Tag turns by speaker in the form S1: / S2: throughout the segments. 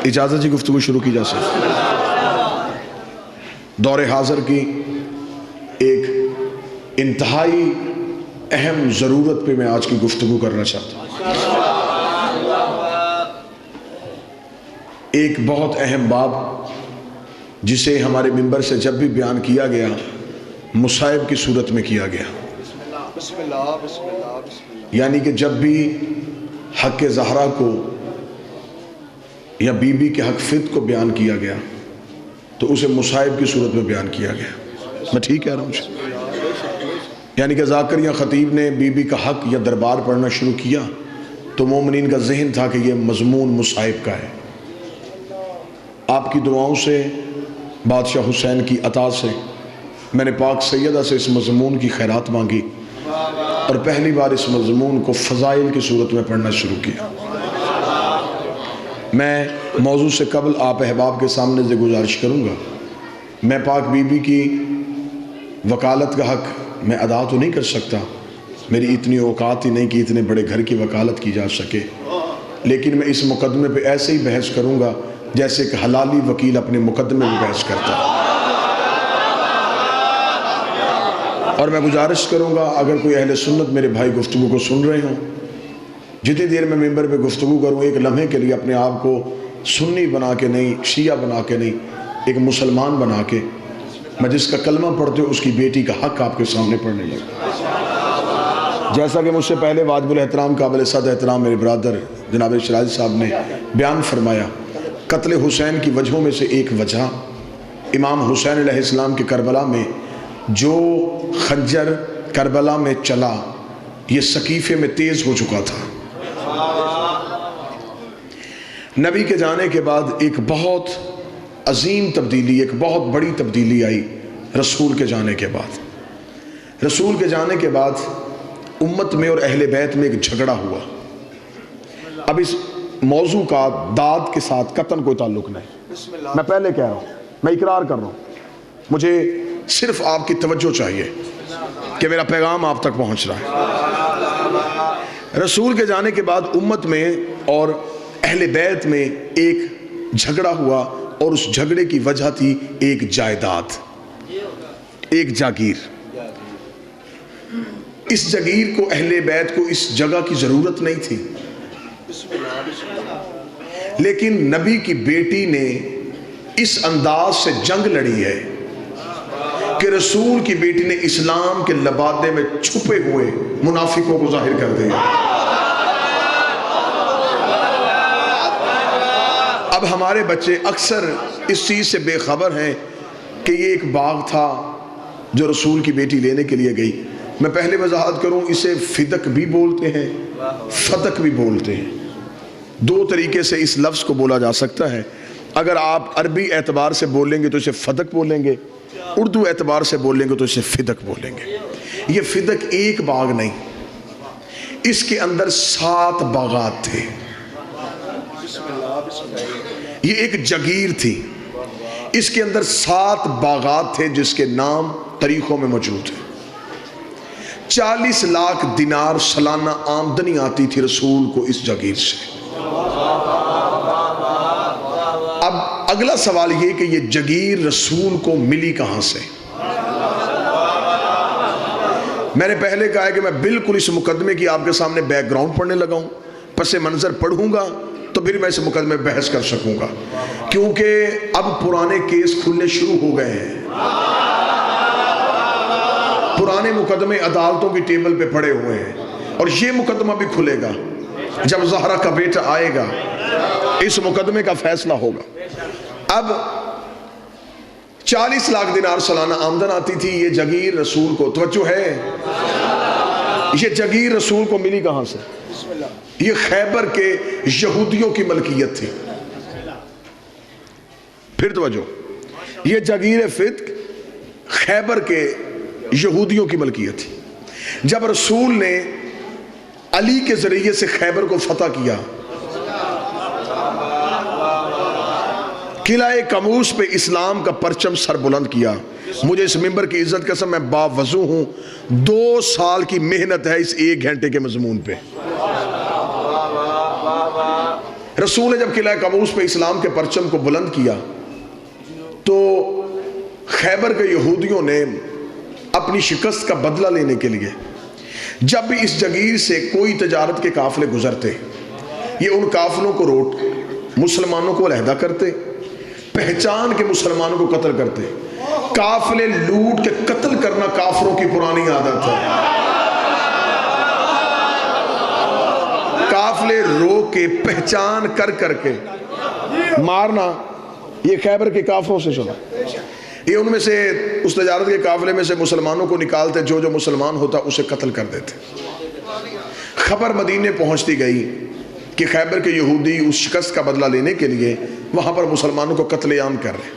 S1: اجازت جی گفتگو شروع کی جا سکتی؟ دور حاضر کی ایک انتہائی اہم ضرورت پہ میں آج کی گفتگو کرنا چاہتا ہوں۔ ایک بہت اہم باب جسے ہمارے منبر سے جب بھی بیان کیا گیا مصائب کی صورت میں کیا گیا، یعنی کہ جب بھی حق زہرا کو یا بی بی کے حق فت کو بیان کیا گیا تو اسے مصائب کی صورت میں بیان کیا گیا۔ میں ٹھیک کہہ رہا ہوں؟ یعنی کہ ذاکر یا خطیب نے بی بی کا حق یا دربار پڑھنا شروع کیا تو مومنین کا ذہن تھا کہ یہ مضمون مصائب کا ہے۔ آپ کی دعاؤں سے، بادشاہ حسین کی عطا سے میں نے پاک سیدہ سے اس مضمون کی خیرات مانگی اور پہلی بار اس مضمون کو فضائل کی صورت میں پڑھنا شروع کیا۔ میں موضوع سے قبل آپ احباب کے سامنے سے گزارش کروں گا، میں پاک بی بی کی وکالت کا حق میں ادا تو نہیں کر سکتا، میری اتنی اوقات ہی نہیں کہ اتنے بڑے گھر کی وکالت کی جا سکے، لیکن میں اس مقدمے پہ ایسے ہی بحث کروں گا جیسے کہ حلالی وکیل اپنے مقدمے میں بحث کرتا ہے۔ اور میں گزارش کروں گا اگر کوئی اہل سنت میرے بھائی گفتگو کو سن رہے ہوں، جتنی دیر میں ممبر پہ گفتگو کروں ایک لمحے کے لیے اپنے آپ کو سنی بنا کے نہیں، شیعہ بنا کے نہیں، ایک مسلمان بنا کے میں جس کا کلمہ پڑھتے ہوں اس کی بیٹی کا حق آپ کے سامنے پڑھنے لگا۔ جیسا کہ مجھ سے پہلے واجب الاحترام قابل صد احترام میرے برادر جناب شرائط صاحب نے بیان فرمایا، قتل حسین کی وجہوں میں سے ایک وجہ امام حسین علیہ السلام کے کربلا میں جو خنجر کربلا میں چلا یہ سقیفے میں تیز ہو چکا تھا۔ نبی کے جانے کے بعد ایک بہت عظیم تبدیلی، ایک بہت بڑی تبدیلی آئی رسول کے جانے کے بعد۔ رسول کے جانے کے بعد امت میں اور اہل بیت میں ایک جھگڑا ہوا۔ اب اس موضوع کا داد کے ساتھ قطعاً کوئی تعلق نہیں، میں پہلے کہہ رہا ہوں، میں اقرار کر رہا ہوں، مجھے صرف آپ کی توجہ چاہیے کہ میرا پیغام آپ تک پہنچ رہا ہے۔ رسول کے جانے کے بعد امت میں اور اہل بیت میں ایک جھگڑا ہوا اور اس جھگڑے کی وجہ تھی ایک جائیداد، ایک جاگیر۔ اس جاگیر کو اہل بیت کو اس جگہ کی ضرورت نہیں تھی، لیکن نبی کی بیٹی نے اس انداز سے جنگ لڑی ہے کہ رسول کی بیٹی نے اسلام کے لبادے میں چھپے ہوئے منافقوں کو ظاہر کر دیا۔ اب ہمارے بچے اکثر اس چیز سے بے خبر ہیں کہ یہ ایک باغ تھا جو رسول کی بیٹی لینے کے لیے گئی۔ میں پہلے وضاحت کروں، اسے فدق بھی بولتے ہیں، فتق بھی بولتے ہیں، دو طریقے سے اس لفظ کو بولا جا سکتا ہے۔ اگر آپ عربی اعتبار سے بولیں گے تو اسے فدق بولیں گے، اردو اعتبار سے بولیں گے تو اسے فدق بولیں گے۔ یہ فدق ایک باغ نہیں، اس کے اندر 7 باغات تھے، یہ ایک جگیر تھی، اس کے اندر 7 باغات تھے جس کے نام تاریخوں میں موجود ہیں۔ 40 لاکھ دینار سالانہ آمدنی آتی تھی رسول کو اس جگیر سے۔ اب اگلا سوال یہ کہ یہ جگیر رسول کو ملی کہاں سے؟ میں نے پہلے کہا ہے کہ میں بالکل اس مقدمے کی آپ کے سامنے بیک گراؤنڈ پڑھنے لگا ہوں، پس منظر پڑھوں گا تو پھر میں اس مقدمے بحث کر سکوں گا، کیونکہ اب پرانے کیس کھلنے شروع ہو گئے ہیں، پرانے مقدمے عدالتوں کی ٹیبل پہ پڑے ہوئے ہیں، اور یہ مقدمہ بھی کھلے گا جب زہرا کا بیٹا آئے گا، اس مقدمے کا فیصلہ ہوگا۔ اب 40 لاکھ دینار سالانہ آمدن آتی تھی، یہ جگیر رسول کو، توجہ ہے، یہ جگیر رسول کو ملی کہاں سے؟ یہ خیبر کے یہودیوں کی ملکیت تھی۔ پھر توجہ، یہ جگیر فتق خیبر کے یہودیوں کی ملکیت تھی۔ جب رسول نے علی کے ذریعے سے خیبر کو فتح کیا، قلعہ کموس پہ اسلام کا پرچم سر بلند کیا، مجھے اس ممبر کی عزت قسم میں باوضو ہوں، 2 سال کی محنت ہے اس 1 گھنٹے کے مضمون پہ۔ رسول نے جب قلعہ قابوس پہ اسلام کے پرچم کو بلند کیا تو خیبر کے یہودیوں نے اپنی شکست کا بدلہ لینے کے لیے جب بھی اس جگیر سے کوئی تجارت کے قافلے گزرتے یہ ان قافلوں کو روک مسلمانوں کو علیحدہ کرتے، پہچان کے مسلمانوں کو قتل کرتے۔ قافلے لوٹ کے قتل کرنا کافروں کی پرانی عادت ہے۔ قافلے روک کے پہچان کر کر کے مارنا، یہ خیبر کے کافروں سے چلا۔ یہ ان میں سے اس تجارت کے قافلے میں سے مسلمانوں کو نکالتے، جو جو مسلمان ہوتا اسے قتل کر دیتے۔ خبر مدینے پہنچتی گئی کہ خیبر کے یہودی اس شکست کا بدلہ لینے کے لیے وہاں پر مسلمانوں کو قتل عام کر رہے۔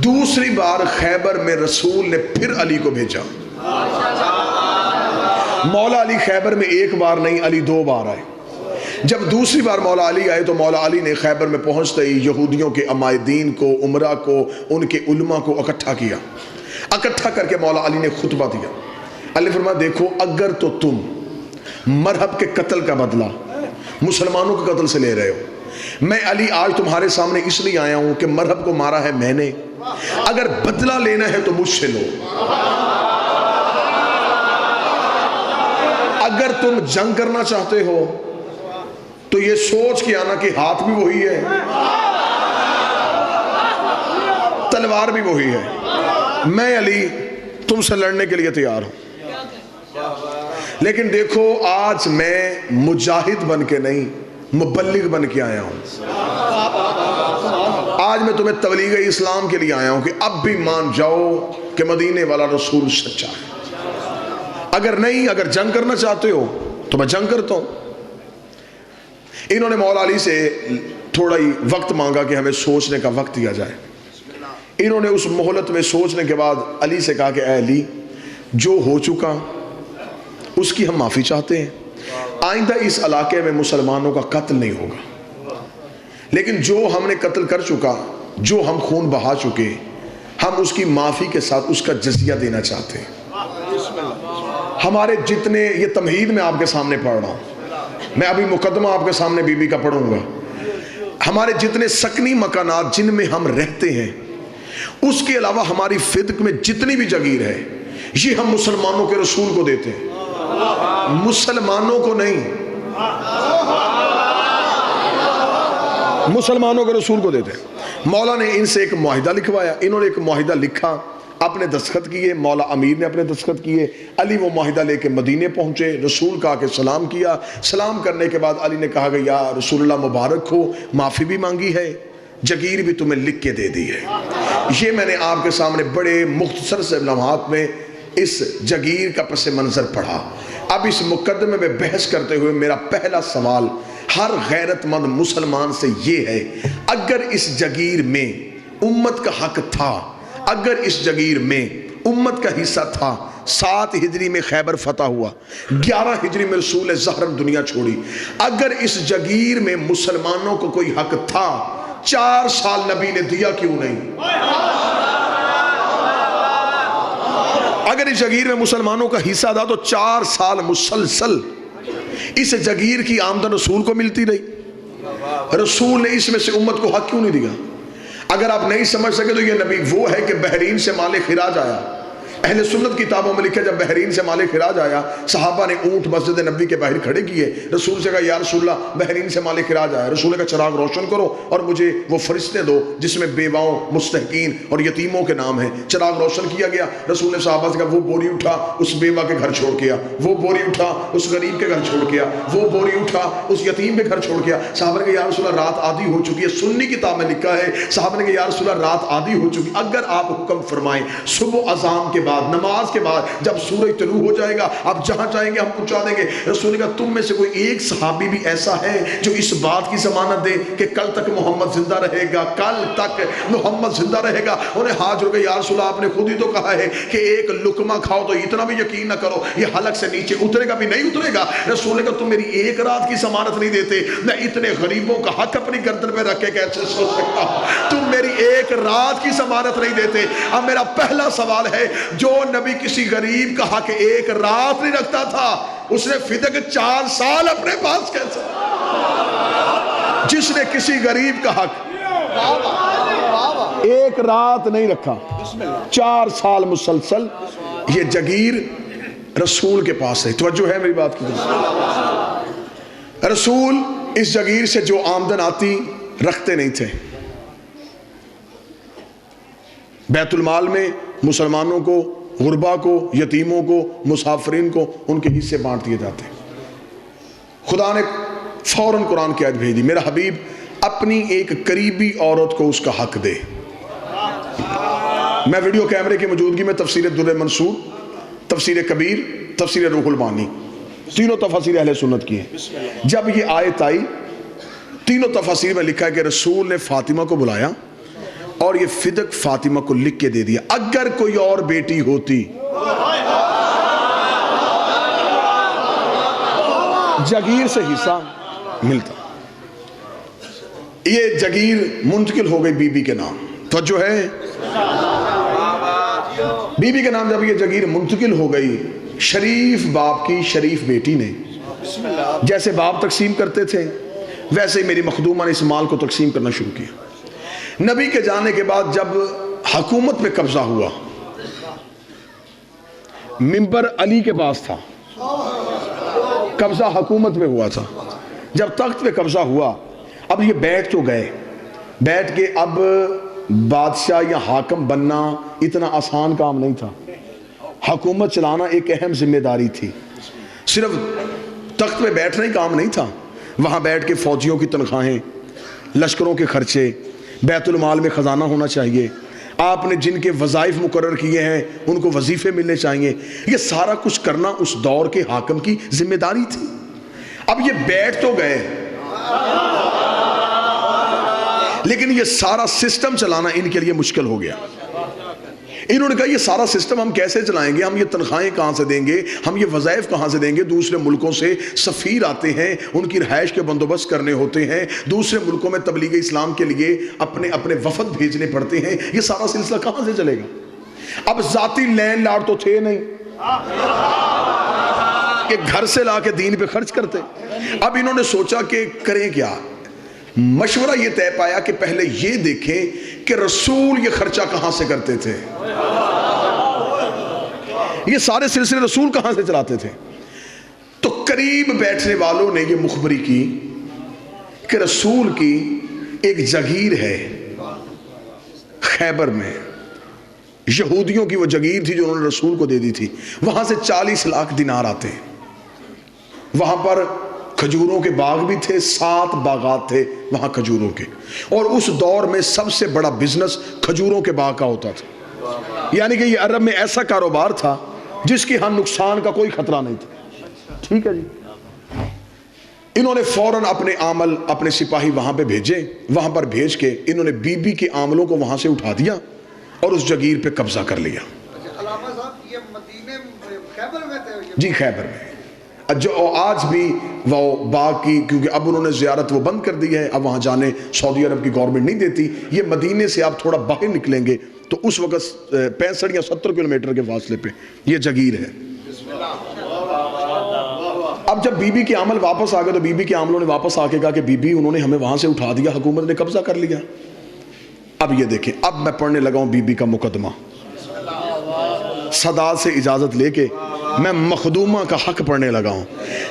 S1: دوسری بار خیبر میں رسول نے پھر علی کو بھیجا۔ مولا علی خیبر میں ایک بار نہیں، علی 2 بار آئے۔ جب دوسری بار مولا علی آئے تو مولا علی نے خیبر میں پہنچتے ہی یہودیوں کے عمائدین کو، عمرہ کو، ان کے علماء کو اکٹھا کیا۔ اکٹھا کر کے مولا علی نے خطبہ دیا۔ علی فرمایا دیکھو، اگر تو تم مرہب کے قتل کا بدلہ مسلمانوں کے قتل سے لے رہے ہو، میں علی آج تمہارے سامنے اس لیے آیا ہوں کہ مرہب کو مارا ہے میں نے، اگر بدلہ لینا ہے تو مجھ سے لو۔ اگر تم جنگ کرنا چاہتے ہو تو یہ سوچ کے آنا کہ ہاتھ بھی وہی ہے، تلوار بھی وہی ہے، میں علی تم سے لڑنے کے لیے تیار ہوں، لیکن دیکھو آج میں مجاہد بن کے نہیں مبلغ بن کے آیا ہوں۔ آج میں تمہیں تبلیغ اسلام کے لیے آیا ہوں کہ اب بھی مان جاؤ کہ مدینے والا رسول سچا ہے۔ اگر نہیں، اگر جنگ کرنا چاہتے ہو تو میں جنگ کرتا ہوں۔ انہوں نے مولا علی سے تھوڑا ہی وقت مانگا کہ ہمیں سوچنے کا وقت دیا جائے۔ انہوں نے اس مہلت میں سوچنے کے بعد علی سے کہا کہ اے علی، جو ہو چکا اس کی ہم معافی چاہتے ہیں، آئندہ اس علاقے میں مسلمانوں کا قتل نہیں ہوگا، لیکن جو ہم نے قتل کر چکا، جو ہم خون بہا چکے، ہم اس کی معافی کے ساتھ اس کا جزیہ دینا چاہتے ہیں۔ ہمارے جتنے، یہ تمہید میں آپ کے سامنے پڑھ رہا ہوں، میں ابھی مقدمہ آپ کے سامنے بی بی کا پڑھوں گا، ہمارے جتنے سکنی مکانات جن میں ہم رہتے ہیں، اس کے علاوہ ہماری فدق میں جتنی بھی جگیر ہے، یہ ہم مسلمانوں کے رسول کو دیتے ہیں، مسلمانوں کو نہیں، مسلمانوں کے رسول کو دیتے ہیں۔ مولا نے ان سے ایک معاہدہ لکھوایا، انہوں نے ایک معاہدہ لکھا، اپنے دستخط کیے، مولا امیر نے اپنے دستخط کیے، علی وہ معاہدہ لے کے مدینے پہنچے، رسول کا کے سلام کیا۔ سلام کرنے کے بعد علی نے کہا کہ یا رسول اللہ مبارک ہو، معافی بھی مانگی ہے، جگیر بھی تمہیں لکھ کے دے دی ہے۔ یہ میں نے آپ کے سامنے بڑے مختصر سے لمحات میں اس جگیر کا پس منظر پڑھا۔ اب اس مقدمے میں بحث کرتے ہوئے میرا پہلا سوال ہر غیرت مند مسلمان سے یہ ہے، اگر اس جگیر میں امت کا حق تھا، اگر اس جگیر میں امت کا حصہ تھا، 7 ہجری میں خیبر فتح ہوا، 11 ہجری میں رسول زہرم دنیا چھوڑی، اگر اس جگیر میں مسلمانوں کو کوئی حق تھا، 4 سال نبی نے دیا کیوں نہیں؟ اگر اس جگیر میں مسلمانوں کا حصہ تھا تو 4 سال مسلسل اس جگیر کی آمدن رسول کو ملتی رہی، رسول نے اس میں سے امت کو حق کیوں نہیں دیا؟ اگر آپ نہیں سمجھ سکے تو یہ نبی وہ ہے کہ بحرین سے مال خراج آیا، اہل سنت کتابوں میں لکھا جب بحرین سے مال خراج آیا، صحابہ نے اونٹ مسجد نبی کے باہر کھڑے کیے، رسول سے کہا یا رسول اللہ بحرین سے مال خراج آیا، رسول نے کہا چراغ روشن کرو اور مجھے وہ فرشتے دو جس میں بیواؤں، مستحقین اور یتیموں کے نام ہیں۔ چراغ روشن کیا گیا، رسول نے صحابہ سے کہا وہ بوری اٹھا اس بیوہ کے گھر چھوڑ گیا، وہ بوری اٹھا اس غریب کے گھر چھوڑ گیا، وہ بوری اٹھا اس یتیم کے گھر چھوڑ گیا۔ صحابہ نے کہا یا رسول اللہ رات آدھی ہو چکی ہے، سنی کتاب میں لکھا ہے، صحابہ نے کہا یا رسول اللہ رات آدھی ہو چکی، اگر آپ حکم فرمائیں صبح اذان کے بعد، نماز کے بعد جب سورج طلوع ہو جائے گا آپ جہاں چاہیں گے ہم پہنچا دیں گے۔ رسول نے کہا تم میں سے کوئی ایک صحابی بھی ایسا ہے جو اس بات کی ضمانت دے کہ کل تک محمد زندہ رہے گا، کل تک محمد زندہ رہے گا؟ انہیں ہاتھ جوڑ کے یا رسول اللہ آپ نے خود ہی تو کہا ہے کہ ایک لقمہ کھاؤ تو اتنا بھی یقین نہ کرو یہ حلق سے نیچے اترے گا بھی نہیں اترے گا۔ رسول نے کہا تم میری ایک رات کی ضمانت نہیں دیتے، میں اتنے غریبوں کا حق اپنی گردن پہ رکھ کے کیسے سو سکتا ہوں؟ تم میری ایک رات کی ضمانت نہیں دیتے۔ اب میرا پہلا سوال ہے، جو نبی کسی غریب کا حق ایک رات نہیں رکھتا تھا، اس نے فدق 4 سال اپنے پاس کیسے؟ جس نے کسی غریب کا حق ایک رات نہیں رکھا، 4 سال مسلسل یہ جگیر رسول کے پاس ہے. توجہ ہے میری بات کی؟ رسول اس جگیر سے جو آمدن آتی رکھتے نہیں تھے. بیت المال میں مسلمانوں کو، غربا کو، یتیموں کو، مسافرین کو ان کے حصے بانٹ دیے جاتے. خدا نے فوراً قرآن کی آیت بھیج دی، میرا حبیب اپنی ایک قریبی عورت کو اس کا حق دے. میں ویڈیو کیمرے کی موجودگی میں تفسیر در منصور، تفسیر کبیر، تفسیر روح المعانی تینوں تفاسیر اہل سنت کی ہیں. جب یہ آیت آئی تینوں تفاسیر میں لکھا ہے کہ رسول نے فاطمہ کو بلایا اور یہ فدق فاطمہ کو لکھ کے دے دیا، اگر کوئی اور بیٹی ہوتی جگیر سے حصہ ملتا. یہ جگیر منتقل ہو گئی بی بی کے نام. توجہ ہے؟ بی بی کے نام جب یہ جگیر منتقل ہو گئی، شریف باپ کی شریف بیٹی نے جیسے باپ تقسیم کرتے تھے ویسے ہی میری مخدومہ نے اس مال کو تقسیم کرنا شروع کیا. نبی کے جانے کے بعد جب حکومت پہ قبضہ ہوا، منبر علی کے پاس تھا، قبضہ حکومت پہ ہوا تھا. جب تخت پہ قبضہ ہوا اب یہ بیٹھ تو گئے، بیٹھ کے اب بادشاہ یا حاکم بننا اتنا آسان کام نہیں تھا. حکومت چلانا ایک اہم ذمہ داری تھی. صرف تخت پہ بیٹھنا ہی کام نہیں تھا، وہاں بیٹھ کے فوجیوں کی تنخواہیں، لشکروں کے خرچے، بیت المال میں خزانہ ہونا چاہیے، آپ نے جن کے وظائف مقرر کیے ہیں ان کو وظیفے ملنے چاہیے. یہ سارا کچھ کرنا اس دور کے حاکم کی ذمہ داری تھی. اب یہ بیٹھ تو گئے لیکن یہ سارا سسٹم چلانا ان کے لیے مشکل ہو گیا. انہوں نے کہا یہ سارا سسٹم ہم کیسے چلائیں گے، ہم یہ تنخواہیں کہاں سے دیں گے، ہم یہ وظائف کہاں سے دیں گے. دوسرے ملکوں سے سفیر آتے ہیں، ان کی رہائش کے بندوبست کرنے ہوتے ہیں، دوسرے ملکوں میں تبلیغ اسلام کے لیے اپنے وفد بھیجنے پڑتے ہیں. یہ سارا سلسلہ کہاں سے چلے گا؟ اب ذاتی لینڈ لارڈ تو تھے نہیں کہ گھر سے لا کے دین پہ خرچ کرتے. اب انہوں نے سوچا کہ کریں کیا. مشورہ یہ طے پایا کہ پہلے یہ دیکھیں کہ رسول یہ خرچہ کہاں سے کرتے تھے، یہ سارے سلسلے رسول کہاں سے چلاتے تھے. تو قریب بیٹھنے والوں نے یہ مخبری کی کہ رسول کی ایک جگیر ہے خیبر میں، یہودیوں کی وہ جگیر تھی جو انہوں نے رسول کو دے دی تھی. وہاں سے 40 لاکھ دینار آتے ہیں. وہاں پر کھجوروں کے باغ بھی تھے، 7 باغات تھے وہاں کھجوروں کے، اور اس دور میں سب سے بڑا بزنس کھجوروں کے باغ کا ہوتا تھا. یعنی کہ یہ عرب میں ایسا کاروبار تھا جس کی ہم نقصان کا کوئی خطرہ نہیں تھا. ٹھیک ہے جی. انہوں نے فوراً اپنے عامل، اپنے سپاہی وہاں پہ بھیجے. وہاں پر بھیج کے انہوں نے بی بی کے عاملوں کو وہاں سے اٹھا دیا اور اس جگیر پہ قبضہ کر لیا.
S2: علامہ صاحب یہ مدینے خیبر میں تھے؟
S1: جی خیبر میں. جو آج بھی وہ باغ کی، کیونکہ اب انہوں نے زیارت وہ بند کر دی ہے، اب وہاں جانے سعودی عرب کی گورنمنٹ نہیں دیتی. یہ مدینے سے آپ تھوڑا باہر نکلیں گے تو اس وقت 65 یا 70 کلومیٹر کے فاصلے پہ یہ جگیر ہے. اب جب بی بی کے عامل واپس آ گئے تو بی بی کے عاملوں نے واپس آ کے کہا کہ بی بی انہوں نے ہمیں وہاں سے اٹھا دیا، حکومت نے قبضہ کر لیا. اب یہ دیکھیں، اب میں پڑھنے لگا ہوں بی بی کا مقدمہ. صداد سے اجازت لے کے میں مخدومہ کا حق پڑھنے لگا ہوں.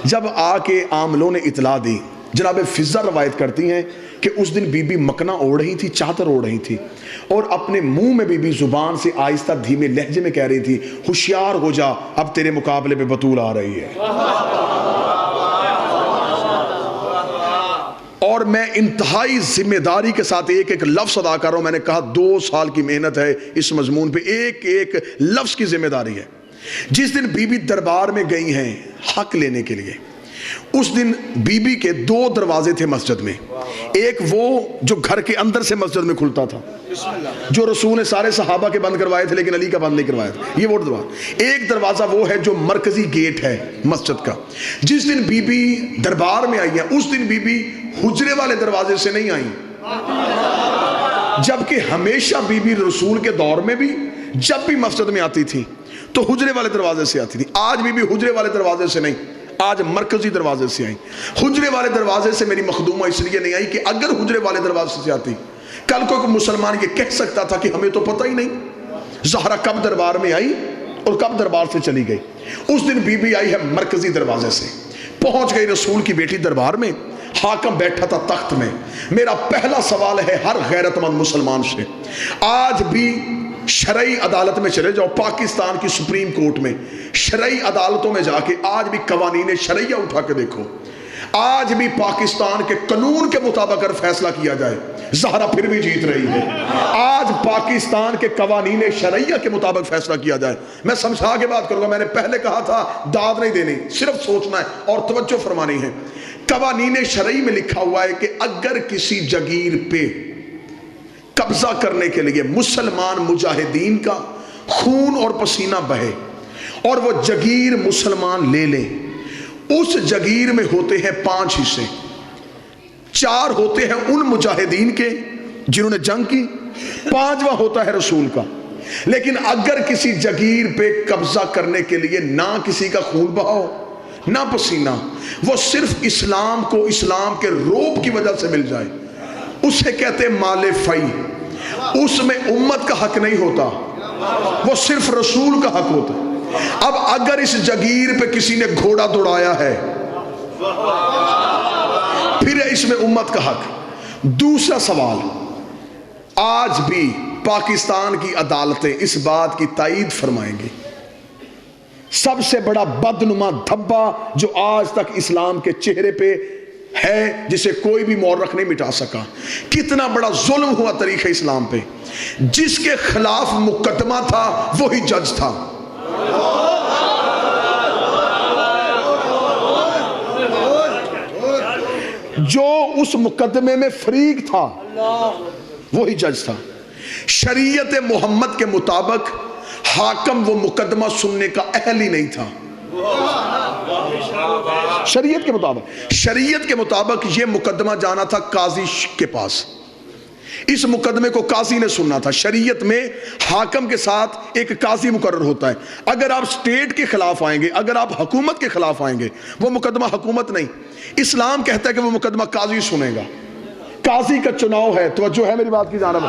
S1: جب آ کے عاملوں نے اطلاع دی، جناب فضہ روایت کرتی ہیں کہ اس دن بی بی مکنا اوڑھ رہی تھی، چادر اوڑھ رہی تھی، اور اپنے منہ میں بی بی زبان سے آہستہ دھیمے لہجے میں کہہ رہی تھی، ہوشیار ہو جا، اب تیرے مقابلے پہ بطول آ رہی ہے. اور میں انتہائی ذمہ داری کے ساتھ ایک ایک لفظ ادا کر رہا ہوں. میں نے کہا 2 سال کی محنت ہے اس مضمون پہ، ایک ایک لفظ کی ذمہ داری ہے. جس دن بی بی دربار میں گئی ہیں حق لینے کے لیے، اس دن بی بی کے 2 دروازے تھے مسجد میں. ایک وہ جو گھر کے اندر سے مسجد میں کھلتا تھا، جو رسول نے سارے صحابہ کے بند کروائے تھے لیکن علی کا بند نہیں کروایا تھا، یہ وہ دروازہ. ایک دروازہ وہ ہے جو مرکزی گیٹ ہے مسجد کا. جس دن بی بی دربار میں آئی ہیں اس دن بی بی حجرے والے دروازے سے نہیں آئیں، جبکہ ہمیشہ بی بی رسول کے دور میں بھی جب بھی مسجد میں آتی تھی تو حجرے والے دروازے سے آتی تھی. آج بی بی حجرے والے دروازے سے نہیں، آج مرکزی دروازے سے آئی. حجرے والے دروازے سے میری مخدومہ اس لیے نہیں آئی کہ اگر حجرے والے دروازے سے آتی کل کو کوئی مسلمان یہ کہہ سکتا تھا کہ ہمیں تو پتہ ہی نہیں زہرا کب دربار میں آئی اور کب دربار سے چلی گئی. اس دن بی بی آئی ہے مرکزی دروازے سے, پہنچ گئی رسول کی بیٹی دربار میں. حاکم بیٹھا تھا تخت میں. میرا پہلا سوال ہے ہر غیرت مند مسلمان سے, آج بھی شرعی عدالت میں چلے جاؤ, پاکستان کی سپریم کورٹ میں شرعی عدالتوں میں جا کے آج بھی قوانین شرعیہ اٹھا کے دیکھو, آج بھی پاکستان کے قانون کے مطابق اگر فیصلہ کیا جائے زہرا پھر بھی جیت رہی ہے. آج پاکستان کے قوانین شرعیہ کے مطابق فیصلہ کیا جائے. میں سمجھا کے بات کروں گا, میں نے پہلے کہا تھا داد نہیں دینی, صرف سوچنا ہے اور توجہ فرمانی ہے. قوانین شرعی میں لکھا ہوا ہے کہ اگر کسی جگیر پہ قبضہ کرنے کے لیے مسلمان مجاہدین کا خون اور پسینہ بہے اور وہ جگیر مسلمان لے لیں, اس جگیر میں ہوتے ہیں 5 حصے. 4 ہوتے ہیں ان مجاہدین کے جنہوں نے جنگ کی, 5واں ہوتا ہے رسول کا. لیکن اگر کسی جگیر پہ قبضہ کرنے کے لیے نہ کسی کا خون بہاؤ نہ پسینہ, وہ صرف اسلام کو اسلام کے روب کی وجہ سے مل جائے, اسے کہتے ہیں مال فی. اس میں امت کا حق نہیں ہوتا, وہ صرف رسول کا حق ہوتا. اب اگر اس جگیر پہ کسی نے گھوڑا دوڑایا ہے پھر اس میں امت کا حق. دوسرا سوال, آج بھی پاکستان کی عدالتیں اس بات کی تائید فرمائیں گی سب سے بڑا بدنما دھبا جو آج تک اسلام کے چہرے پہ ہے جسے کوئی بھی مورخ نہیں مٹا سکا, کتنا بڑا ظلم ہوا تاریخ اسلام پہ, جس کے خلاف مقدمہ تھا وہی جج تھا. جو اس مقدمے میں فریق تھا وہی جج تھا. شریعت محمد کے مطابق حاکم وہ مقدمہ سننے کا اہل ہی نہیں تھا. شریعت کے مطابق یہ مقدمہ جانا تھا قاضی کے پاس, اس مقدمے کو قاضی نے سننا تھا. شریعت میں حاکم کے ساتھ ایک قاضی مقرر ہوتا ہے. اگر آپ سٹیٹ کے خلاف آئیں گے, اگر آپ حکومت کے خلاف آئیں گے, وہ مقدمہ حکومت نہیں, اسلام کہتا ہے کہ وہ مقدمہ قاضی سنے گا. قاضی کا چناؤ ہے, توجہ ہے میری بات کی جانب,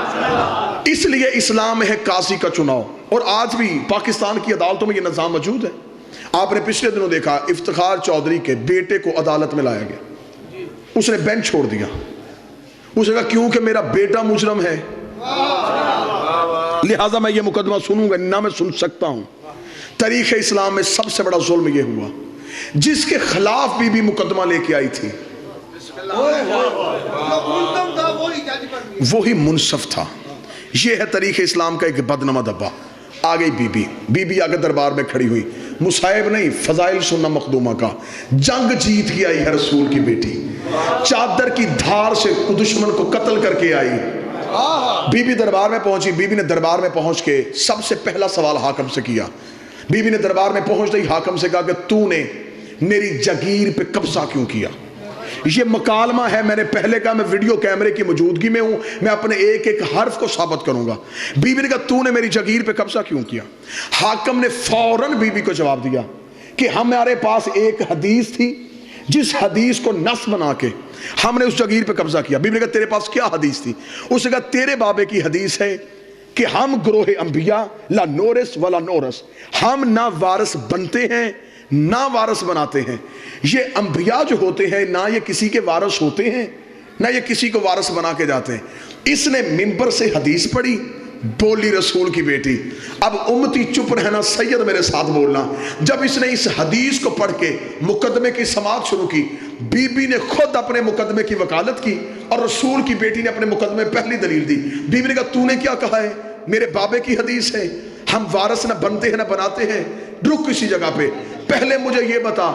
S1: اس لیے اسلام میں ہے قاضی کا چناؤ. اور آج بھی پاکستان کی عدالتوں میں یہ نظام موجود ہے. آپ نے پچھلے دنوں دیکھا افتخار چودھری کے بیٹے کو عدالت میں لایا گیا, اس نے بینچ چھوڑ دیا. اس نے کہا کیونکہ میرا بیٹا مجرم ہے لہٰذا میں یہ مقدمہ سنوں گا, نہ میں سن سکتا ہوں. تاریخ اسلام میں سب سے بڑا ظلم یہ ہوا, جس کے خلاف بھی مقدمہ لے کے آئی تھی وہی منصف تھا. یہ ہے تاریخ اسلام کا ایک بدنما دبا. آ گئی بی بی آگے دربار میں کھڑی ہوئی, مصائب نہیں فضائل سننا مخدومہ کا. جنگ جیت کے آئی ہے رسول کی بیٹی, چادر کی دھار سے دشمن کو قتل کر کے آئی. بی بی دربار میں پہنچی. بی بی نے دربار میں پہنچ کے سب سے پہلا سوال حاکم سے کیا. بی بی نے دربار میں پہنچ گئی حاکم سے کہا کہ تو نے میری جگیر پہ قبضہ کیوں کیا. یہ مکالمہ ہے, میں نے پہلے کہا میں ویڈیو کیمرے کی موجودگی میں ہوں, میں اپنے ایک ایک حرف کو ثابت کروں گا. بی بی نے کہا تو نے میری جگیر پہ قبضہ کیوں کیا. حاکم نے فوراً بی بی کو جواب دیا کہ ہمارے پاس ایک حدیث تھی جس حدیث کو نص بنا کے ہم نے اس جگیر پہ قبضہ کیا. بی بی نے کہا تیرے پاس کیا حدیث تھی. اس نے کہا تیرے بابے کی حدیث ہے کہ ہم گروہ انبیاء لا نورث ولا نورث, ہم نہ وارث بنتے ہیں نہ وارث بناتے ہیں. یہ انبیاء جو ہوتے ہیں نہ یہ کسی کے وارث ہوتے ہیں نہ یہ کسی کو وارث بنا کے جاتے ہیں. اس نے منبر سے حدیث پڑھی, بولی رسول کی بیٹی. اب امتی چپ رہنا, سید میرے ساتھ بولنا. جب اس نے اس حدیث کو پڑھ کے مقدمے کی سماعت شروع کی, بی بی نے خود اپنے مقدمے کی وکالت کی اور رسول کی بیٹی نے اپنے مقدمے پہلی دلیل دی. بی بی نے کہا تو نے کیا کہا ہے, میرے بابے کی حدیث ہے ہم وارث نہ بنتے ہیں نہ بناتے ہیں. رک کسی جگہ پہ, پہلے مجھے یہ بتا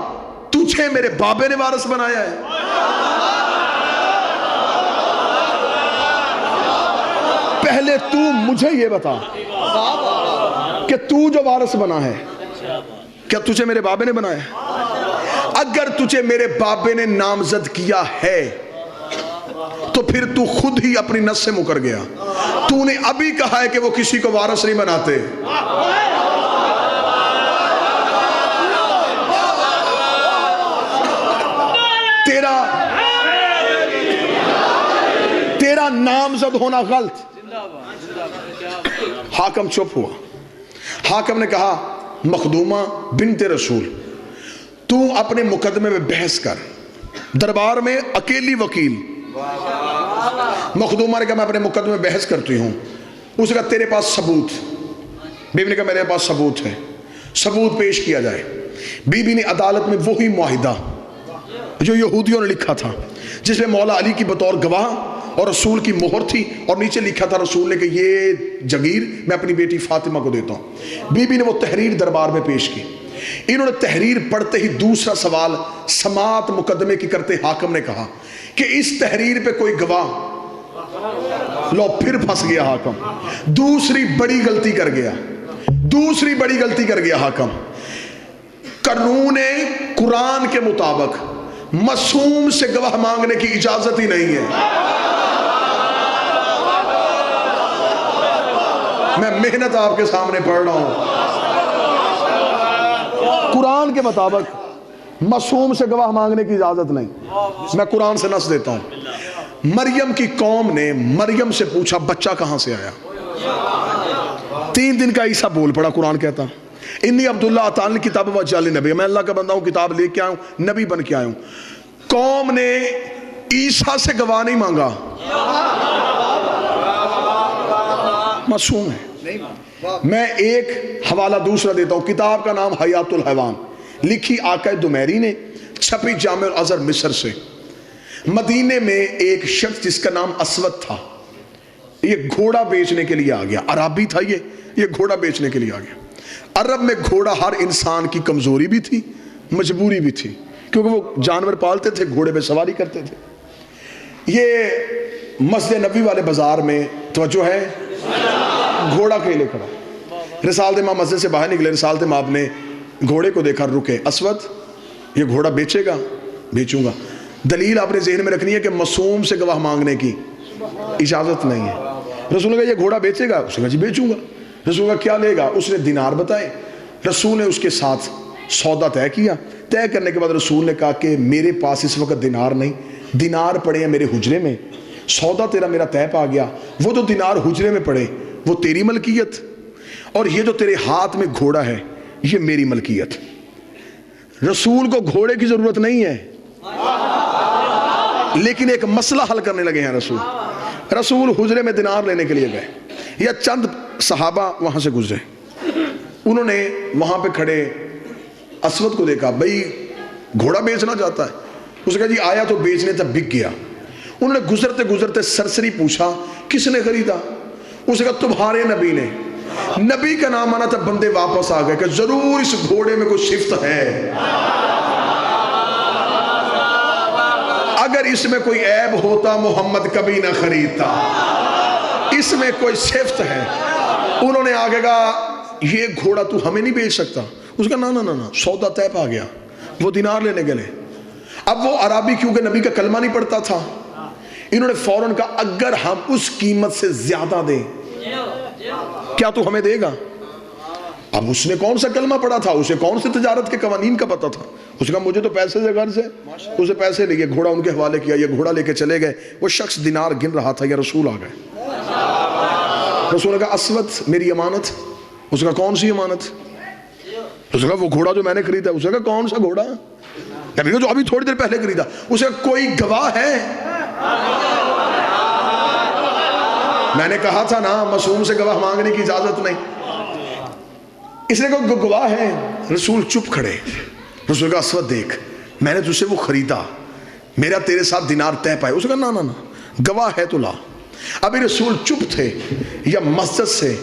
S1: تجھے میرے بابے نے وارث بنایا ہے؟ پہلے تو مجھے یہ بتا کہ تو جو وارث بنا ہے کیا تجھے میرے بابے نے بنایا ہے؟ اگر تجھے میرے بابے نے نامزد کیا ہے تو پھر تو خود ہی اپنی نس سے مکر گیا. تو نے ابھی کہا ہے کہ وہ کسی کو وارث نہیں بناتے. میرا نامزد ہونا غلط. حاکم چپ ہوا. حاکم نے کہا مخدومہ بنت رسول تو اپنے مقدمے میں بحث کر. دربار میں اکیلی وکیل. مخدومہ نے کہا میں اپنے مقدمے میں بحث کرتی ہوں. اس نے کہا تیرے پاس ثبوت. بیوی نے کہا میرے پاس ثبوت ہے. ثبوت پیش کیا جائے. بیوی نے عدالت میں وہی معاہدہ جو یہودیوں نے لکھا تھا جس میں مولا علی کی بطور گواہ اور رسول کی مہر تھی اور نیچے لکھا تھا رسول نے کہ یہ جگیر میں اپنی بیٹی فاطمہ کو دیتا ہوں. بیوی نے وہ تحریر دربار میں پیش کی. انہوں نے تحریر پڑھتے ہی دوسرا سوال سماعت مقدمے کی کرتے حاکم نے کہا کہ اس تحریر پہ کوئی گواہ. لو پھر پھنس گیا حاکم. دوسری بڑی غلطی کر گیا حاکم. قانون قرآن کے مطابق معصوم سے گواہ مانگنے کی اجازت ہی نہیں ہے. میں محنت آپ کے سامنے پڑھ رہا ہوں. قرآن کے مطابق معصوم سے گواہ مانگنے کی اجازت نہیں. میں قرآن سے نص دیتا ہوں. مریم کی قوم نے مریم سے پوچھا بچہ کہاں سے آیا. 3 دن کا عیسیٰ بول پڑا. قرآن کہتا انی عبداللہ اتانی کتاب وجعلنی نبی. میں اللہ کا بندہ ہوں, کتاب لے کے آیا ہوں, نبی بن کے آیا ہوں. قوم نے عیسیٰ سے گواہ نہیں مانگا. معصوم ہے. میں ایک حوالہ دوسرا دیتا ہوں. کتاب کا نام حیات الحیوان, لکھی آقا دمیری نے, چھپی جامع الازہر مصر سے. مدینے میں ایک شخص جس کا نام اسود تھا, یہ گھوڑا بیچنے کے لیے آ گیا. عربی تھا یہ گھوڑا بیچنے کے لیے آ گیا. عرب میں گھوڑا ہر انسان کی کمزوری بھی تھی, مجبوری بھی تھی, کیونکہ وہ جانور پالتے تھے, گھوڑے پہ سواری کرتے تھے. یہ مسجد نبوی والے بازار میں توجہ ہے, گھوڑا کھیلے کھڑا. رسالت امام مسجد سے باہر نکلے. رسالت امام نے گھوڑے کو دیکھا, رکے. اسود یہ گھوڑا بیچے گا؟ بیچوں گا. دلیل آپ نے ذہن میں رکھنی ہے کہ معصوم سے گواہ مانگنے کی اجازت نہیں ہے. رسول نے کہا یہ گھوڑا بیچے گا؟ اس نے کہا جی بیچوں گا. رسول کا کیا لے گا؟ اس نے دینار بتائے. رسول نے اس کے ساتھ سودا طے کیا. طے کرنے کے بعد رسول نے کہا کہ میرے پاس اس وقت دینار نہیں, دینار پڑے ہیں میرے حجرے میں. سودا تیرا میرا طے پا گیا. وہ تو دینار حجرے میں پڑے وہ تیری ملکیت, اور یہ جو تیرے ہاتھ میں گھوڑا ہے یہ میری ملکیت. رسول کو گھوڑے کی ضرورت نہیں ہے, لیکن ایک مسئلہ حل کرنے لگے ہیں. رسول حجرے میں دینار لینے کے لیے گئے. یا چند صحابہ وہاں سے گزرے. انہوں نے وہاں پہ کھڑے اسود کو دیکھا, بھئی گھوڑا بیچنا چاہتا ہے. اس نے کہا جی آیا تو بیچنے تب بک گیا. انہوں نے گزرتے گزرتے سرسری پوچھا کس نے خریدا؟ اس نے کہا تمہارے نبی نے. نبی کا نام آنا تب بندے واپس آ گئے کہ ضرور اس گھوڑے میں کوئی صفت ہے, اگر اس میں کوئی عیب ہوتا محمد کبھی نہ خریدتا, اس میں کوئی صفت ہے. انہوں نے آگے کہا یہ گھوڑا تو ہمیں نہیں بیچ سکتا. اس کا نا سودا طے پا گیا. وہ دینار لینے گئے. اب وہ عربی کیونکہ نبی کا کلمہ نہیں پڑھتا تھا, انہوں نے فوراً کہا اگر ہم اس قیمت سے زیادہ دیں کیا تو ہمیں دے گا؟ اب اس نے کون سا کلمہ پڑھا تھا, اسے کون سے تجارت کے قوانین کا پتا تھا. اس کا مجھے تو پیسے سے غرض ہے. اسے پیسے لے گئے, گھوڑا ان کے حوالے کیا. یہ گھوڑا لے کے چلے گئے. وہ شخص دینار گن رہا تھا, یا رسول آ گئے. رسول نے کہا اسود میری امانت. اس کا کون سی امانت؟ اس نے کہا وہ گھوڑا جو میں نے خریدا. اس نے کہا کون سا گھوڑا؟ جو ابھی تھوڑی دیر پہلے خریدا. اس نے کہا کوئی گواہ ہے؟ میں نے کہا تھا نا معصوم سے گواہ مانگنے کی اجازت نہیں. اس نے کہا گواہ ہے. رسول چپ کھڑے. رسول کا اسود دیکھ میں نے تجھ سے وہ خریدا, میرا تیرے ساتھ دینار طے پائے. اس نے کہا نا گواہ ہے تو لا. ابھی رسول چپ تھے, یا مسجد سے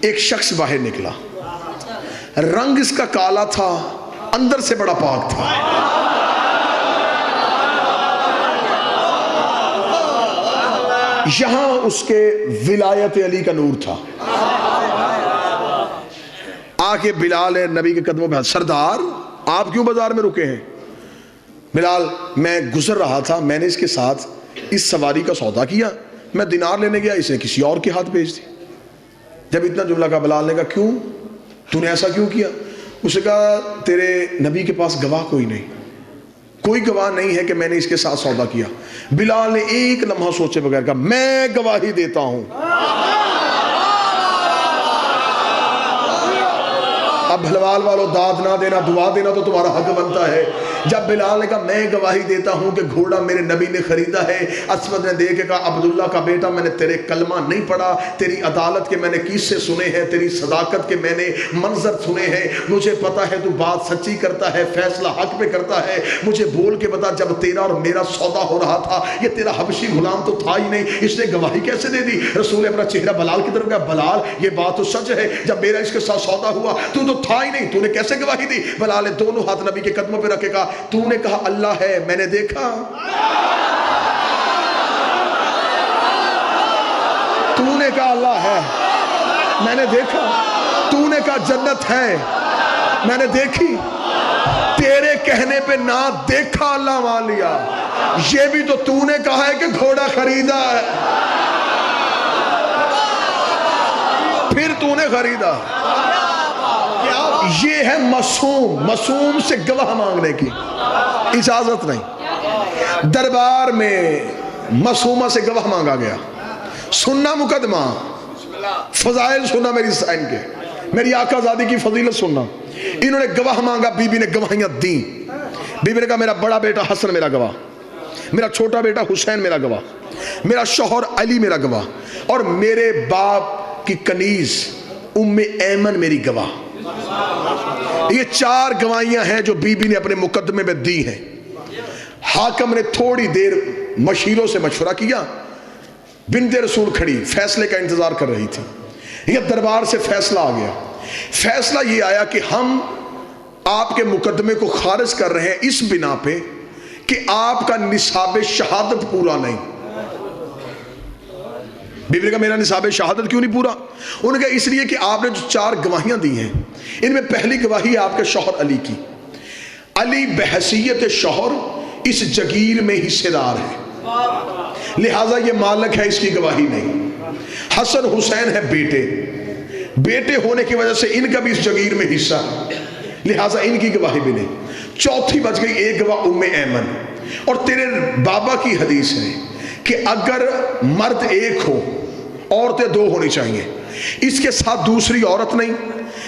S1: ایک شخص باہر نکلا. رنگ اس کا کالا تھا, اندر سے بڑا پاک تھا. یہاں اس کے ولایت علی کا نور تھا. آ کے بلال نبی کے قدموں پہ, سردار آپ کیوں بازار میں رکے ہیں؟ بلال میں گزر رہا تھا, میں نے اس کے ساتھ اس سواری کا سودا کیا, میں دینار لینے گیا, اس نے کسی اور کے ہاتھ بھیج دی. جب اتنا جملہ کہا بلال نے کہا کیوں, تو نے ایسا کیوں کیا؟ اس نے کہا تیرے نبی کے پاس گواہ کوئی نہیں, کوئی گواہ نہیں ہے کہ میں نے اس کے ساتھ سودا کیا. بلال نے ایک لمحہ سوچے بغیر کہا میں گواہی دیتا ہوں. اب بھلوال والو داد نہ دینا، دعا دینا تو تمہارا حق بنتا ہے. جب بلال نے کہا میں گواہی دیتا ہوں کہ گھوڑا میرے نبی نے خریدا ہے، اسود نے دیکھ کے کہا عبداللہ کا بیٹا میں نے تیرے کلمہ نہیں پڑھا، تیری عدالت کے میں نے قصے سنے ہیں، تیری صداقت کے میں نے منظر سنے ہیں، مجھے پتا ہے تو بات سچی کرتا ہے، فیصلہ حق پہ کرتا ہے. مجھے بول کے بتا جب تیرا اور میرا سودا ہو رہا تھا یہ تیرا حبشی غلام تو تھا ہی نہیں، اس نے گواہی کیسے دے دی؟ رسول اپنا چہرہ بلال کی طرف کہا بلال یہ بات تو سچ ہے، جب میرا اس کے ساتھ سودا ہوا تو تھا ہی نہیں، تو نے کیسے گواہی دی؟ بلال نے دونوں ہاتھ نبی کے قدموں پہ رکھ کے کہا تو نے کہا اللہ ہے میں نے دیکھا، تو نے کہا اللہ ہے میں نے دیکھا، تو نے کہا جنت ہے میں نے دیکھی، تیرے کہنے پہ نہ دیکھا اللہ مان لیا. یہ بھی تو نے کہا ہے کہ گھوڑا خریدا ہے، پھر تو نے خریدا. یہ ہے معصوم سے گواہ مانگنے کی اجازت نہیں. دربار میں معصومہ سے گواہ مانگا گیا، سننا مقدمہ، فضائل سننا میری سائن کے، میری آقا زادی کی فضیلت سننا. انہوں نے گواہ مانگا، بی بی نے گواہیاں دیں. بی بی نے کہا میرا بڑا بیٹا حسن میرا گواہ، میرا چھوٹا بیٹا حسین میرا گواہ، میرا شوہر علی میرا گواہ، اور میرے باپ کی کنیز ام ایمن میری گواہ. یہ 4 گواہیاں ہیں جو بی بی نے اپنے مقدمے میں دی ہیں. حاکم نے تھوڑی دیر مشیروں سے مشورہ کیا، بنت رسول کھڑی فیصلے کا انتظار کر رہی تھی. یہ دربار سے فیصلہ آ گیا. فیصلہ یہ آیا کہ ہم آپ کے مقدمے کو خارج کر رہے ہیں اس بنا پہ کہ آپ کا نصاب شہادت پورا نہیں. بی بی نے کہا میرا نصاب شہادت کیوں نہیں پورا؟ انہوں نے کہا اس لیے کہ آپ نے جو 4 گواہیاں دی ہیں ان میں پہلی گواہی ہے آپ کے شوہر علی کی. علی بحیثیت شوہر اس جگیر میں حصے دار ہے، لہٰذا یہ مالک ہے، اس کی گواہی نہیں. حسن حسین ہے بیٹے ہونے کی وجہ سے ان کا بھی اس جگیر میں حصہ ہے، لہٰذا ان کی گواہی بھی نہیں. چوتھی بچ گئی ایک گواہ ام ایمن. اور تیرے بابا کی حدیث ہے کہ اگر مرد ایک ہو عورتیں 2 ہونی چاہیے، اس کے ساتھ دوسری عورت نہیں،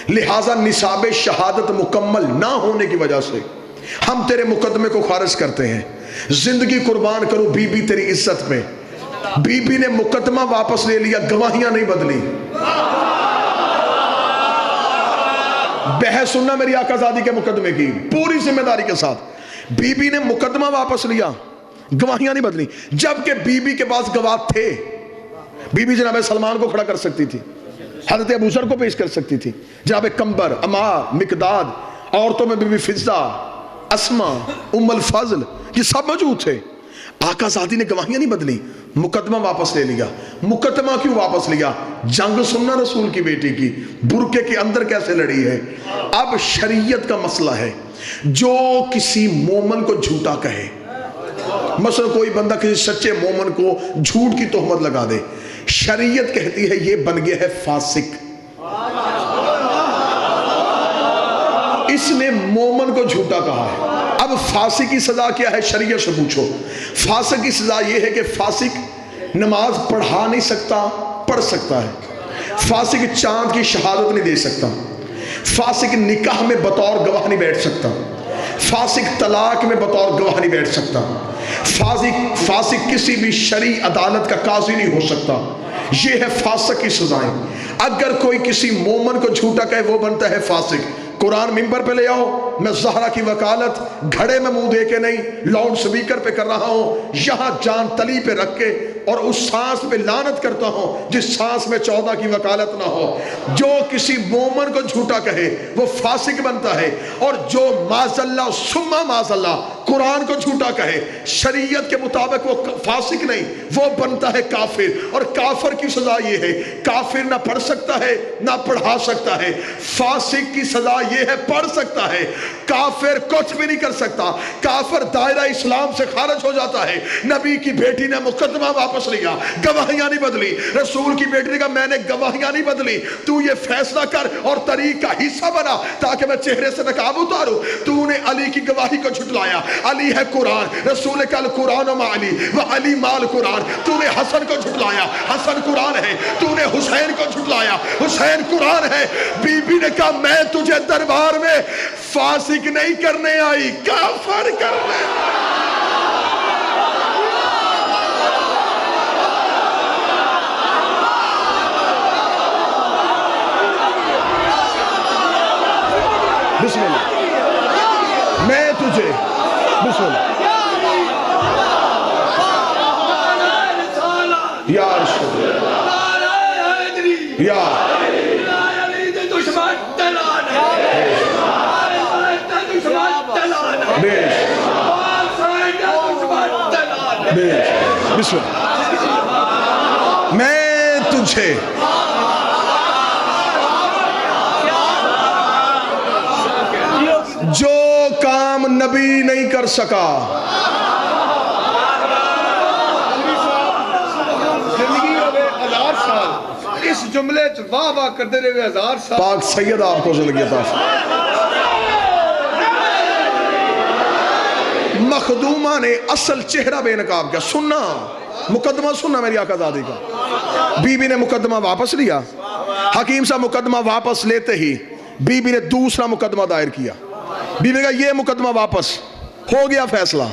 S1: لہٰذا نصاب شہادت مکمل نہ ہونے کی وجہ سے ہم تیرے مقدمے کو خارج کرتے ہیں. زندگی قربان کرو بی بی تیری عزت میں. بی بی نے مقدمہ واپس لے لیا، گواہیاں نہیں بدلی. بحث سننا میری آقا زادی کے مقدمے کی پوری ذمہ داری کے ساتھ. بی بی نے مقدمہ واپس لیا، گواہیاں نہیں بدلی. جبکہ بی بی کے پاس گواہ تھے. بی بی جناب سلمان کو کھڑا کر سکتی تھی، حضرت ابو ذر کو پیش کر سکتی تھی، جناب کمبر، عمار، مقداد، عورتوں میں بی بی فضہ، اسما، ام الفضل، یہ سب موجود تھے. آقا زادی نے گواہیاں نہیں بدلی، مقدمہ واپس لے لیا. مقدمہ کیوں واپس لیا؟ جنگ سننا رسول کی بیٹی کی برقعے کے اندر کیسے لڑی ہے. اب شریعت کا مسئلہ ہے، جو کسی مومن کو جھوٹا کہے، مثلا کوئی بندہ کسی سچے مومن کو جھوٹ کی تہمت لگا دے، شریعت کہتی ہے یہ بن گیا ہے فاسق. اس نے مومن کو جھوٹا کہا ہے. اب فاسق کی سزا کیا ہے؟ شریعت سے پوچھو. فاسق کی سزا یہ ہے کہ فاسق نماز پڑھا نہیں سکتا، پڑھ سکتا ہے. فاسق چاند کی شہادت نہیں دے سکتا. فاسق نکاح میں بطور گواہ نہیں بیٹھ سکتا. فاسق طلاق میں بطور گواہ نہیں بیٹھ سکتا. فاسق کسی بھی شرعی عدالت کا قاضی نہیں ہو سکتا. یہ ہے فاسق کی سزائیں. اگر کوئی کسی مومن کو جھوٹا کہے وہ بنتا ہے فاسق. قرآن ممبر پہ لے آؤ، میں زہرا کی وکالت گھڑے میں منہ دے کے نہیں، لاؤڈ سپیکر پہ کر رہا ہوں، یہاں جان تلی پہ رکھ کے، اور اس سانس پہ لعنت کرتا ہوں جس سانس میں 14 کی وکالت نہ ہو. جو کسی مومن کو جھوٹا کہے وہ فاسق بنتا ہے. اور جو معاذ اللہ ثم معاذ اللہ قرآن کو جھوٹا کہے شریعت کے مطابق وہ فاسق نہیں، وہ بنتا ہے کافر. اور کافر کی سزا یہ ہے، کافر نہ پڑھ سکتا ہے نہ پڑھا سکتا ہے. فاسق کی سزا یہ ہے پڑھ سکتا ہے، کافر کچھ بھی نہیں کر سکتا. کافر دائرہ اسلام سے خارج ہو جاتا ہے. نبی کی بیٹی نے مقدمہ واپس لیا، گواہیاں نہیں بدلی. رسول کی بیٹی نے کہا میں نے گواہیاں نہیں بدلی، تو یہ فیصلہ کر اور طریق کا حصہ بنا تاکہ میں چہرے سے نقاب اتاروں. تو نے علی کی گواہی کو جھٹلایا، علی ہے قرآن، رسول کا القرآن مع علی و علی مال قرآن. تو نے حسن کو جھٹلایا، حسن قرآن ہے. تو نے حسین کو جھٹلایا، حسین قرآن ہے. بی بی نے کہا میں تجھے دربار میں فاسق نہیں کرنے آئی، کافر کرنے. بسم اللہ. میں تجھے بسم اللہ یا رسول یا بسم اللہ. میں تجھے جو کام نبی نہیں کر سکا،
S2: زندگی ہوئے 1000 سال، اس جملے واہ واہ کرتے رہے 1000 سال.
S1: پاک سید آپ کو زندگی عطا فرمائے. مخدومہ نے اصل چہرہ بے نقاب کیا. سننا مقدمہ سننا میری آقا زادی کا. بی بی نے مقدمہ واپس لیا. حکیم صاحب مقدمہ واپس لیتے ہی بی بی نے دوسرا مقدمہ دائر کیا. بی بی نے کہا یہ مقدمہ واپس ہو گیا، فیصلہ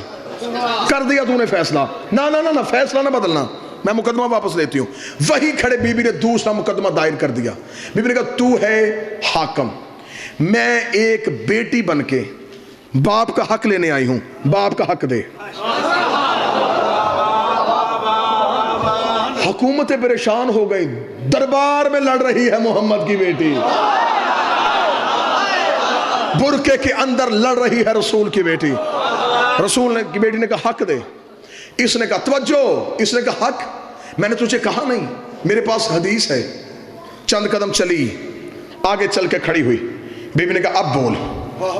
S1: کر دیا تو نے فیصلہ. نہ فیصلہ نہ بدلنا، میں مقدمہ واپس لیتی ہوں. وہی کھڑے بی بی نے دوسرا مقدمہ دائر کر دیا. بی بی نے کہا تو ہے حاکم، میں ایک بیٹی بن کے باپ کا حق لینے آئی ہوں، باپ کا حق دے. حکومتیں پریشان ہو گئی، دربار میں لڑ رہی ہے محمد کی بیٹی، برقعے کے اندر لڑ رہی ہے رسول کی بیٹی. رسول کی بیٹی نے کہا حق دے. اس نے کہا توجہ، اس نے کہا حق میں نے تجھے کہا نہیں، میرے پاس حدیث ہے. چند قدم چلی، آگے چل کے کھڑی ہوئی. بی بی نے کہا اب بول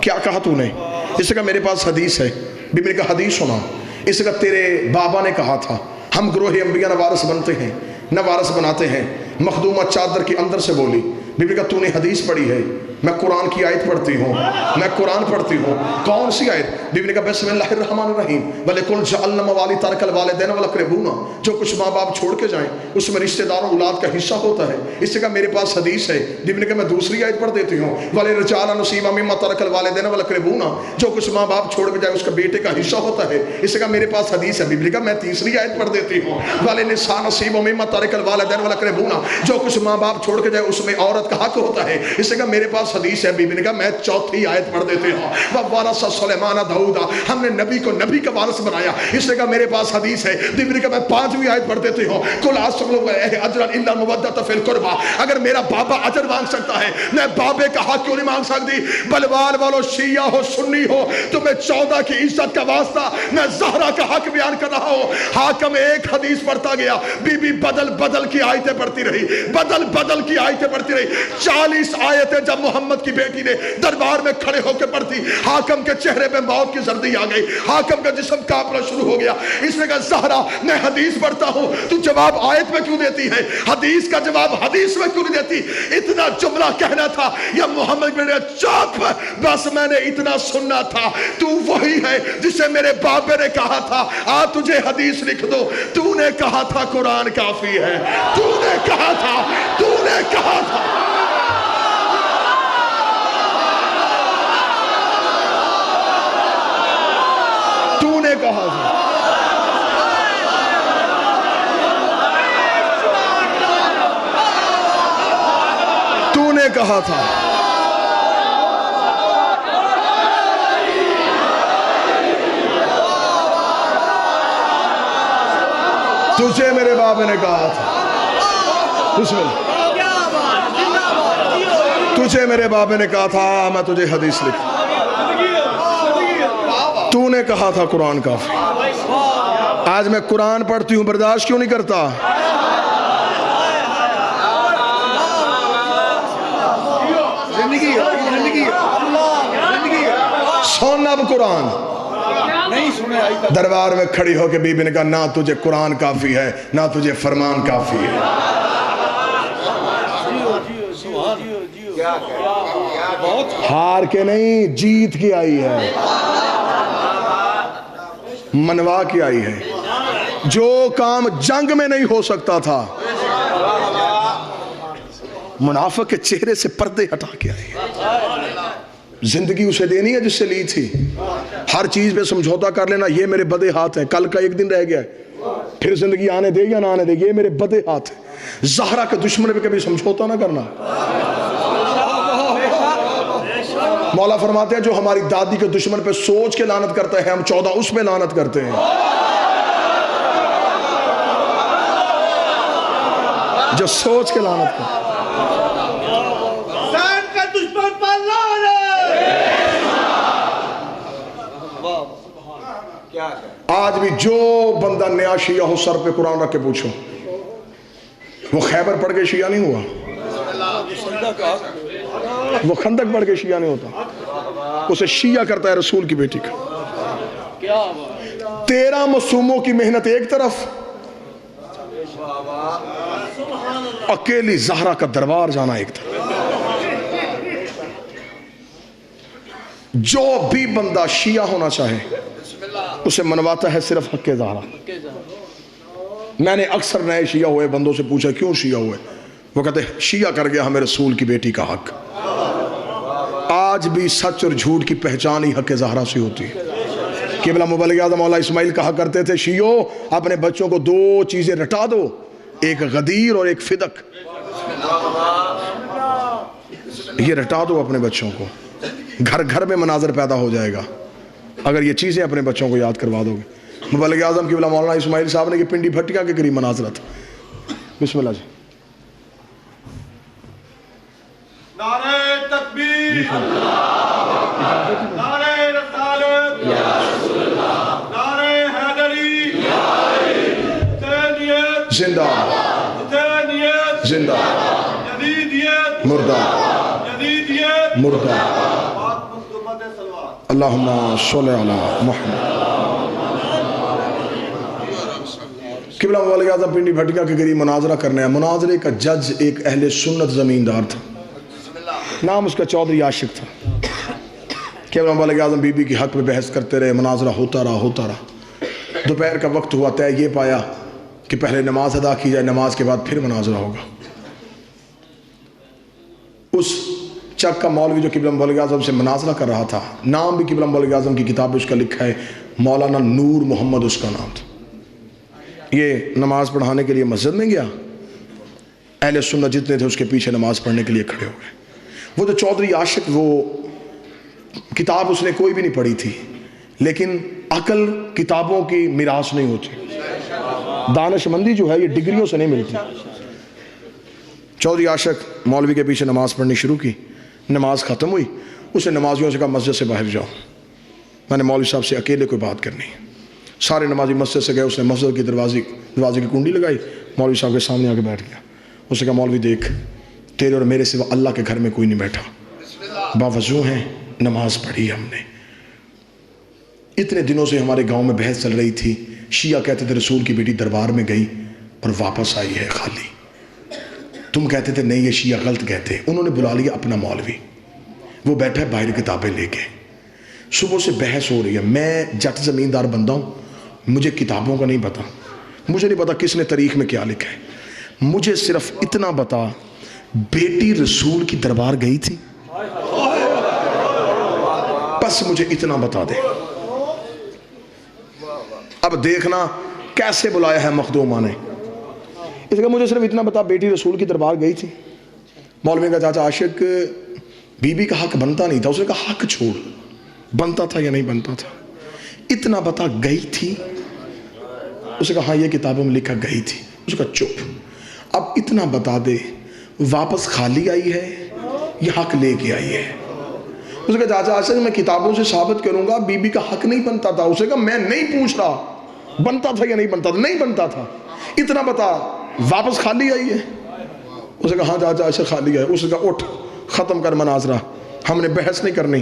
S1: کیا کہا تو نے. اس نے کہا میرے پاس حدیث ہے. بی بی نے کہا حدیث سنا. اس نے کہا تیرے بابا نے کہا تھا ہم گروہ انبیاء نہ وارث بنتے ہیں نہ وارث بناتے ہیں. مخدومہ چادر کے اندر سے بولی. بی بی نے کہا تو نے حدیث پڑھی ہے؟ میں قرآن کی آیت پڑھتی ہوں، میں قرآن پڑھتی ہوں. کون سی آیت؟ بی بی نے کہا بسم اللہ الرحمن الرحیم وَلِكُلْ جَعَلْنَا مَوَالِي تَرَكَ الْوَالِدَيْنَ وَالْأَقْرَبُونَ. جو کچھ ماں باپ چھوڑ کے جائیں اس میں رشتہ داروں اولاد کا حصہ ہوتا ہے. اس سے کہا میرے پاس حدیث ہے. بی بی نے کہا میں دوسری آیت پڑھ دیتی ہوں وَلِلرِّجَالِ نَصِيبٌ مِّمَّا تَرَكَ الْوَالِدَيْنَ وَالْأَقْرَبُونَ. جو کچھ ماں باپ چھوڑ کے جائے اس کا بیٹے کا حصہ ہوتا ہے. اس سے کہا میرے پاس حدیث ہے. بی بی نے کہا میں تیسری آیت پڑھ دیتی ہوں وَلِلنِّسَاءِ نَصِيبٌ مِّمَّا تَرَكَ الْوَالِدَيْنُ وَالْأَقْرَبُونَ. جو کچھ ماں باپ چھوڑ کے جائے اس میں عورت کا حق ہوتا ہے. اس سے کہا میرے پاس حدیث ہے. بی بی نے کہا میں چوتھی آیت پڑھ دیتے ہوں وَوَارَثَ سُلَيْمَانَ دَاؤُدَ. ہم نے نبی کو نبی کا وارث بنایا. اس نے کہا میرے پاس حدیث ہے. بی بی نے کہا میں پانچویں آیت پڑھ دیتی ہوں قُلْ أَسْأَلُكُمْ أَجْرًا إِلَّا الْمَوَدَّةَ فِي الْقُرْبَى. اگر میرا بابا اجر مانگ سکتا ہے میں بابے کا حق کیوں نہیں مانگ سکتی؟ بلوال والو شیعہ ہو سنی ہو تمہیں 14 کی عزت کا واسطہ میں زہرا کا حق بیان کر رہا ہوں. حاکم ایک حدیث پڑھتا گیا. بی بی بدل بدل کی آیتیں پڑھتی رہی، بدل بدل کی آیتیں پڑھتی رہی. 40 آیتیں جب محمد کی بیٹی نے دربار میں کھڑے ہو کے پڑھتی حاکم کے چہرے پہ موت کی زردی آ گئی. حاکم کا جسم کانپنا شروع ہو گیا. اس نے کہا زہرا میں حدیث پڑھتا ہوں تو جواب آیت میں کیوں دیتی ہے؟ حدیث کا جواب حدیث میں کیوں نہیں دیتی؟ اتنا جملہ کہنا تھا یا محمد نے چپ بس میں نے اتنا سننا تھا. تو وہی ہے جسے میرے بابے نے کہا تھا آ تجھے حدیث لکھ دو. تو نے کہا تھا قرآن کافی ہے. تو نے کہا تھا، تو نے کہا تھا. تو نے کہا تھا. تو نے کہا تھا. تجھے میرے بابے نے کہا تھا. بسم اللہ. تجھے میرے بابے نے کہا تھا میں تجھے حدیث لکھ. تو نے کہا تھا قرآن کافی. آج میں قرآن پڑھتی ہوں برداشت کیوں نہیں کرتا؟ سن اب قرآن. دربار میں کھڑی ہو کے بی بی نے کہا نہ تجھے قرآن کافی ہے نہ تجھے فرمان کافی ہے. ہار کے نہیں جیت کے آئی ہے. منوا کے آئی ہے. جو کام جنگ میں نہیں ہو سکتا تھا منافق کے چہرے سے پردے ہٹا کے آئی ہے. زندگی اسے دینی ہے جس سے لی تھی. ہر چیز پہ سمجھوتا کر لینا یہ میرے بدے ہاتھ ہیں, کل کا ایک دن رہ گیا ہے, پھر زندگی آنے دے یا نہ آنے دے, یہ میرے بدے ہاتھ ہیں. زہرا کے دشمن پہ کبھی سمجھوتا نہ کرنا. مولا فرماتے ہیں جو ہماری دادی کے دشمن پہ سوچ کے لعنت کرتا ہے ہم 14 اس پہ لعنت کرتے ہیں. جو سوچ کے لعنت کرتا ہے آج بھی جو بندہ نیا شیعہ ہو سر پہ قرآن رکھ کے پوچھو وہ خیبر پڑھ کے شیعہ نہیں ہوا, وہ خندق پڑھ کے شیعہ نہیں ہوتا, اسے شیعہ کرتا ہے رسول کی بیٹی کا. 13 معصوموں کی محنت ایک طرف, اکیلی زہرا کا دربار جانا ایک طرف. جو بھی بندہ شیعہ ہونا چاہے اسے منواتا ہے صرف حق زہرا. میں نے اکثر نئے شیعہ ہوئے بندوں سے پوچھا کیوں شیعہ ہوئے, وہ کہتے ہیں شیعہ کر گیا ہمیں رسول کی بیٹی کا حق. آج بھی سچ اور جھوٹ کی پہچان ہی حق زہرا سے ہوتی ہے. قبلہ مبلغ اعظم مولا اسماعیل کہا کرتے تھے شیعو اپنے بچوں کو 2 چیزیں رٹا دو, ایک غدیر اور ایک فدق. یہ رٹا دو اپنے بچوں کو, گھر گھر میں مناظر پیدا ہو جائے گا اگر یہ چیزیں اپنے بچوں کو یاد کروا دو گے. مبلغ اعظم قبلہ مولانا اسماعیل صاحب نے یہ پنڈی بھٹیا کے قریب مناظرہ تھا. بسم اللہ جی.
S2: نعرہ تکبیر, نعرہ رسالت, نعرہ حیدری, حسینیت
S1: زندہ,
S2: حسینیت
S1: زندہ,
S2: یزیدیت
S1: مردہ,
S2: یزیدیت
S1: مردہ. اللہم صلی علی محمد. قبلہ مبلغ اعظم پنڈی بھٹیا کے قریب مناظرہ کرنے ہیں. مناظرے کا جج ایک اہل سنت زمیندار تھا, نام اس کا چودھری عاشق تھا. قبلہ مبلغ اعظم بی بی کی حق میں بحث کرتے رہے, مناظرہ ہوتا رہا. دوپہر کا وقت ہوا, طے یہ پایا کہ پہلے نماز ادا کی جائے, نماز کے بعد پھر مناظرہ ہوگا. اس چک کا مولوی جو قبلہ مبلغ اعظم سے مناظرہ کر رہا تھا, نام بھی قبلہ مبلغ اعظم کی کتاب اس کا لکھا ہے, مولانا نور محمد اس کا نام تھا. یہ نماز پڑھانے کے لیے مسجد میں گیا, اہل سنت جتنے تھے اس کے پیچھے نماز پڑھنے کے لیے کھڑے ہو گئے. وہ جو چودھری عاشق, وہ کتاب اس نے کوئی بھی نہیں پڑھی تھی, لیکن عقل کتابوں کی میراث نہیں ہوتی, دانش مندی جو ہے یہ ڈگریوں سے نہیں ملتی. چودھری عاشق مولوی کے پیچھے نماز پڑھنی شروع کی. نماز ختم ہوئی, اسے نمازیوں سے کہا مسجد سے باہر جاؤ, میں نے مولوی صاحب سے اکیلے کوئی بات کرنی ہے. سارے نمازی مسجد سے گئے, اس نے مسجد کی دروازے کی کنڈی لگائی, مولوی صاحب کے سامنے آ کے بیٹھ گیا. اس نے کہا مولوی دیکھ, تیرے اور میرے سوا اللہ کے گھر میں کوئی نہیں بیٹھا, باوضو ہیں, نماز پڑھی ہم نے. اتنے دنوں سے ہمارے گاؤں میں بحث چل رہی تھی, شیعہ کہتے تھے رسول کی بیٹی دربار میں گئی اور واپس آئی ہے خالی. تم کہتے تھے نہیں یہ شیعہ غلط کہتے. انہوں نے بلا لیا اپنا مولوی, وہ بیٹھا ہے باہر کتابیں لے کے. صبح سے بحث ہو رہی ہے. میں جٹ زمیندار بندہ ہوں, مجھے کتابوں کا نہیں پتا, مجھے نہیں پتا کس نے تاریخ میں کیا لکھا ہے. مجھے صرف اتنا بتا بیٹی رسول کی دربار گئی تھی, بس مجھے اتنا بتا دے. اب دیکھنا کیسے بلایا ہے مخدومہ نے. اس کا مجھے صرف اتنا بتا بیٹی رسول کی دربار گئی تھی. مولوی کا چاچا عاشق بی بی کا حق بنتا نہیں تھا, اس نے کہا حق چھوڑ, بنتا تھا یا نہیں بنتا تھا, اتنا بتا گئی تھی. اس نے کہا ہاں یہ کتابوں میں لکھا گئی تھی. اس نے کہا چپ, اب اتنا بتا دے واپس خالی آئی ہے یا حق لے کے آئی ہے. اس نے کہا چاچا عاشق میں کتابوں سے ثابت کروں گا بی بی کا حق نہیں بنتا تھا. اس نے کہا میں نہیں پوچھ رہا بنتا تھا یا نہیں بنتا تھا, نہیں بنتا تھا, اتنا بتا واپس خالی آئی ہے. اس نے کہا ہاں چاچا عاشق خالی ہے. اس نے کہا اٹھ ختم کر مناظرہ, ہم نے بحث نہیں کرنی,